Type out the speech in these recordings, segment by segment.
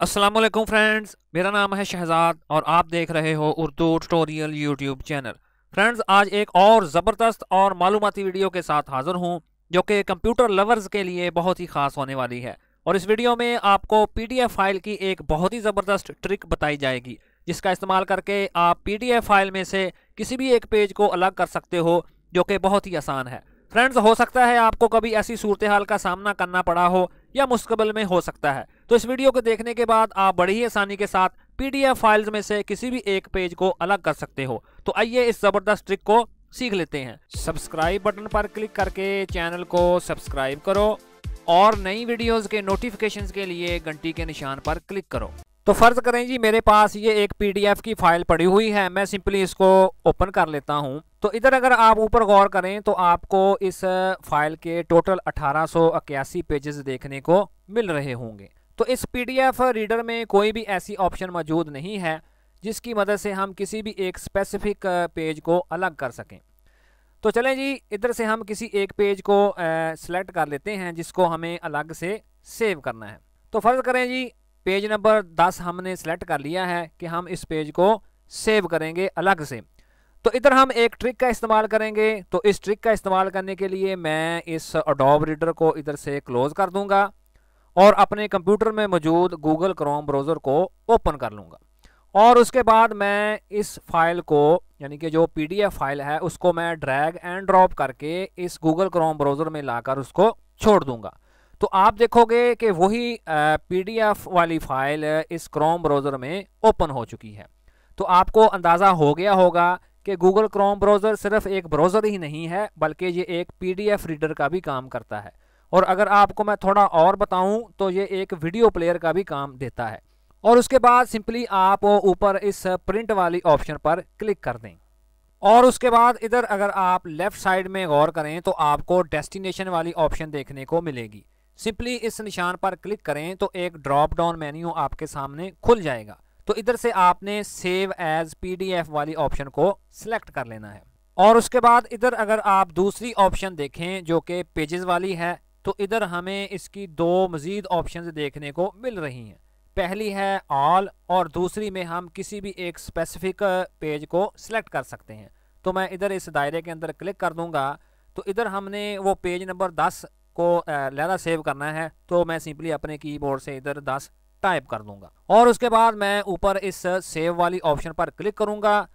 अस्सलाम वालेकुम फ्रेंड्स, मेरा नाम है शहजाद और आप देख रहे हो Urdu tutorial YouTube channel. Friends, आज एक और ज़बरदस्त और मालूमाती वीडियो के साथ हाज़िर हूँ जो कि कंप्यूटर लवर्स के लिए बहुत ही ख़ास होने वाली है। और इस वीडियो में आपको पीडीएफ फाइल की एक बहुत ही ज़बरदस्त ट्रिक बताई जाएगी जिसका इस्तेमाल करके आप पीडीएफ फाइल में से किसी भी एक पेज को अलग कर सकते हो, जो कि बहुत ही आसान है। फ्रेंड्स, हो सकता है आपको कभी ऐसी सूरत हाल का सामना करना पड़ा हो या मुस्तकबिल में हो सकता है, तो इस वीडियो को देखने के बाद आप बड़ी ही आसानी के साथ पीडीएफ फाइल्स में से किसी भी एक पेज को अलग कर सकते हो। तो आइए इस जबरदस्त ट्रिक को सीख लेते हैं। सब्सक्राइब बटन पर क्लिक करके चैनल को सब्सक्राइब करो और नई वीडियोस के नोटिफिकेशंस के लिए घंटी के निशान पर क्लिक करो। तो फर्ज करें जी, मेरे पास ये एक पीडीएफ की फाइल पड़ी हुई है। मैं सिंपली इसको ओपन कर लेता हूँ। तो इधर अगर आप ऊपर गौर करें तो आपको इस फाइल के टोटल 1881 पेजेस देखने को मिल रहे होंगे। तो इस पीडीएफ रीडर में कोई भी ऐसी ऑप्शन मौजूद नहीं है जिसकी मदद से हम किसी भी एक स्पेसिफिक पेज को अलग कर सकें। तो चलें जी, इधर से हम किसी एक पेज को सिलेक्ट कर लेते हैं जिसको हमें अलग से सेव करना है। तो फर्ज करें जी, पेज नंबर 10 हमने सेलेक्ट कर लिया है कि हम इस पेज को सेव करेंगे अलग से। तो इधर हम एक ट्रिक का इस्तेमाल करेंगे। तो इस ट्रिक का इस्तेमाल करने के लिए मैं इस एडोब रीडर को इधर से क्लोज कर दूंगा और अपने कंप्यूटर में मौजूद गूगल क्रोम ब्राउज़र को ओपन कर लूँगा। और उसके बाद मैं इस फाइल को, यानी कि जो पीडीएफ फाइल है, उसको मैं ड्रैग एंड ड्रॉप करके इस गूगल क्रोम ब्राउज़र में लाकर उसको छोड़ दूंगा। तो आप देखोगे कि वही पीडीएफ वाली फाइल इस क्रोम ब्राउज़र में ओपन हो चुकी है। तो आपको अंदाज़ा हो गया होगा कि गूगल क्रोम ब्राउज़र सिर्फ एक ब्राउज़र ही नहीं है, बल्कि ये एक पीडीएफ रीडर का भी काम करता है। और अगर आपको मैं थोड़ा और बताऊं तो ये एक वीडियो प्लेयर का भी काम देता है। और उसके बाद सिंपली आप ऊपर इस प्रिंट वाली ऑप्शन पर क्लिक कर दें। और उसके बाद इधर अगर आप लेफ़्ट साइड में गौर करें तो आपको डेस्टिनेशन वाली ऑप्शन देखने को मिलेगी। सिंपली इस निशान पर क्लिक करें तो एक ड्रॉप डाउन मेन्यू आपके सामने खुल जाएगा। तो इधर से आपने सेव एज पीडीएफ वाली ऑप्शन को सिलेक्ट कर लेना है। और उसके बाद इधर अगर आप दूसरी ऑप्शन देखें जो कि पेजेस वाली है, तो इधर हमें इसकी दो मज़ीद ऑप्शंस देखने को मिल रही हैं। पहली है ऑल और दूसरी में हम किसी भी एक स्पेसिफिक पेज को सिलेक्ट कर सकते हैं। तो मैं इधर इस दायरे के अंदर क्लिक कर दूंगा। तो इधर हमने वो पेज नंबर 10 को लहदा सेव करना है। तो मैं सिंपली अपने कीबोर्ड से इधर 10 टाइप कर दूंगा और उसके बाद मैं ऊपर इस सेव वाली ऑप्शन पर क्लिक करूंगा।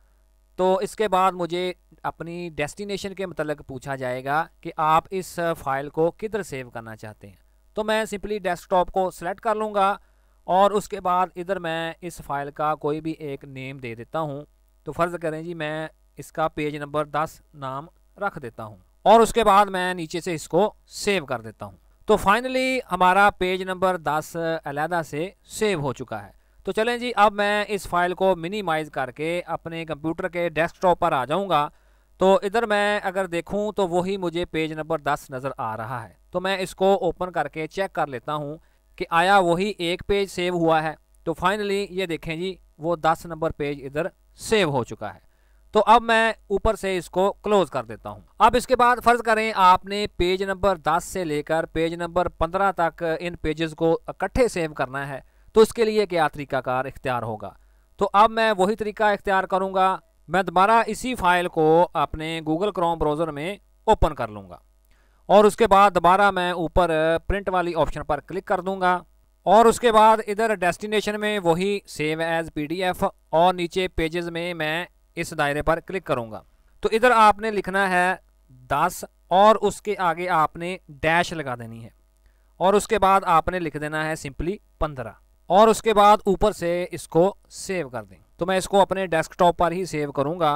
तो इसके बाद मुझे अपनी डेस्टिनेशन के मतलब पूछा जाएगा कि आप इस फाइल को किधर सेव करना चाहते हैं। तो मैं सिंपली डेस्कटॉप को सिलेक्ट कर लूँगा और उसके बाद इधर मैं इस फाइल का कोई भी एक नेम दे देता हूँ। तो फ़र्ज़ करें जी, मैं इसका पेज नंबर 10 नाम रख देता हूँ और उसके बाद मैं नीचे से इसको सेव कर देता हूँ। तो फाइनली हमारा पेज नंबर 10 अलहदा से सेव हो चुका है। तो चलें जी, अब मैं इस फाइल को मिनिमाइज़ करके अपने कंप्यूटर के डेस्कटॉप पर आ जाऊँगा। तो इधर मैं अगर देखूँ तो वही मुझे पेज नंबर 10 नज़र आ रहा है। तो मैं इसको ओपन करके चेक कर लेता हूँ कि आया वही एक पेज सेव हुआ है। तो फाइनली ये देखें जी, वो 10 नंबर पेज इधर सेव हो चुका है। तो अब मैं ऊपर से इसको क्लोज कर देता हूं। अब इसके बाद फर्ज करें आपने पेज नंबर 10 से लेकर पेज नंबर 15 तक इन पेजेस को इकट्ठे सेव करना है। तो इसके लिए क्या तरीकाकार इख्तियार होगा? तो अब मैं वही तरीका इख्तियार करूंगा। मैं दोबारा इसी फाइल को अपने गूगल क्रोम ब्राउज़र में ओपन कर लूँगा और उसके बाद दोबारा मैं ऊपर प्रिंट वाली ऑप्शन पर क्लिक कर दूंगा और उसके बाद इधर डेस्टिनेशन में वही सेव एज पीडीएफ और नीचे पेजेस में मैं इस दायरे पर क्लिक करूंगा। तो इधर आपने लिखना है 10 और उसके आगे आपने डैश लगा देनी है और उसके बाद आपने लिख देना है सिंपली 15 और उसके बाद ऊपर से इसको सेव कर दें। तो मैं इसको अपने डेस्कटॉप पर ही सेव करूंगा।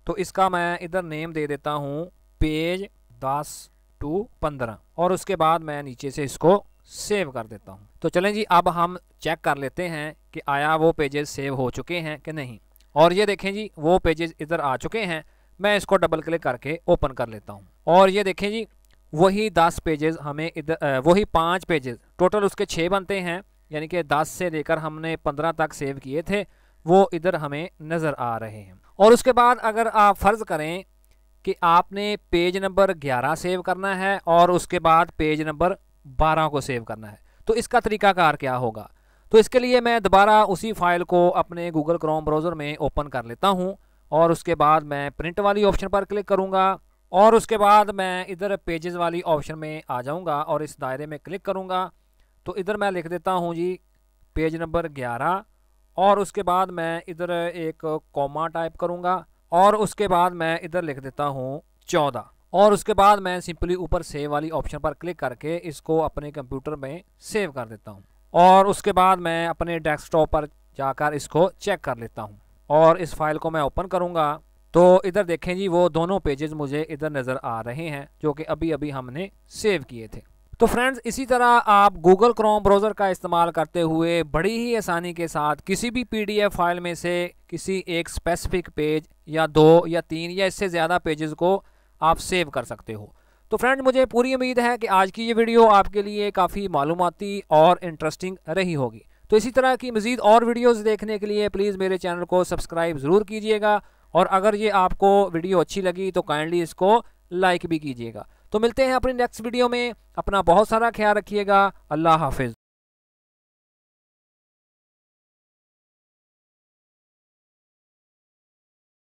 तो इसका मैं इधर नेम दे देता हूँ पेज 10 to 15 और उसके बाद मैं नीचे से इसको सेव कर देता हूँ। तो चलें जी, अब हम चेक कर लेते हैं कि आया वो पेजेस सेव हो चुके हैं कि नहीं। और ये देखें जी, वो पेजेस इधर आ चुके हैं। मैं इसको डबल क्लिक करके ओपन कर लेता हूँ और ये देखें जी, वही 10 पेजेस हमें इधर वही 5 पेजेस, टोटल उसके 6 बनते हैं, यानी कि 10 से लेकर हमने 15 तक सेव किए थे, वो इधर हमें नज़र आ रहे हैं। और उसके बाद अगर आप फ़र्ज़ करें कि आपने पेज नंबर 11 सेव करना है और उसके बाद पेज नंबर 12 को सेव करना है, तो इसका तरीकाकार क्या होगा? तो इसके लिए मैं दोबारा उसी फाइल को अपने गूगल क्रोम ब्राउज़र में ओपन कर लेता हूँ और उसके बाद मैं प्रिंट वाली ऑप्शन पर क्लिक करूँगा और उसके बाद मैं इधर पेजेस वाली ऑप्शन में आ जाऊँगा और इस दायरे में क्लिक करूँगा। तो इधर मैं लिख देता हूँ जी पेज नंबर 11 और उसके बाद मैं इधर एक कॉमा टाइप करूँगा और उसके बाद मैं इधर लिख देता हूँ 14 और उसके बाद मैं सिंपली ऊपर सेव वाली ऑप्शन पर क्लिक करके इसको अपने कंप्यूटर में सेव कर देता हूँ और उसके बाद मैं अपने डेस्कटॉप पर जाकर इसको चेक कर लेता हूँ और इस फाइल को मैं ओपन करूँगा। तो इधर देखें जी वो दोनों पेजेस मुझे इधर नज़र आ रहे हैं जो कि अभी अभी हमने सेव किए थे। तो फ्रेंड्स इसी तरह आप गूगल क्रोम ब्राउज़र का इस्तेमाल करते हुए बड़ी ही आसानी के साथ किसी भी PDF फाइल में से किसी एक स्पेसिफिक पेज या 2 या 3 या इससे ज़्यादा पेजेस को आप सेव कर सकते हो। तो फ्रेंड्स मुझे पूरी उम्मीद है कि आज की ये वीडियो आपके लिए काफ़ी मालूमाती और इंटरेस्टिंग रही होगी। तो इसी तरह की मज़ीद और वीडियोस देखने के लिए प्लीज़ मेरे चैनल को सब्सक्राइब ज़रूर कीजिएगा और अगर ये आपको वीडियो अच्छी लगी तो काइंडली इसको लाइक भी कीजिएगा। तो मिलते हैं अपनी नेक्स्ट वीडियो में। अपना बहुत सारा ख्याल रखिएगा। अल्लाह हाफिज़।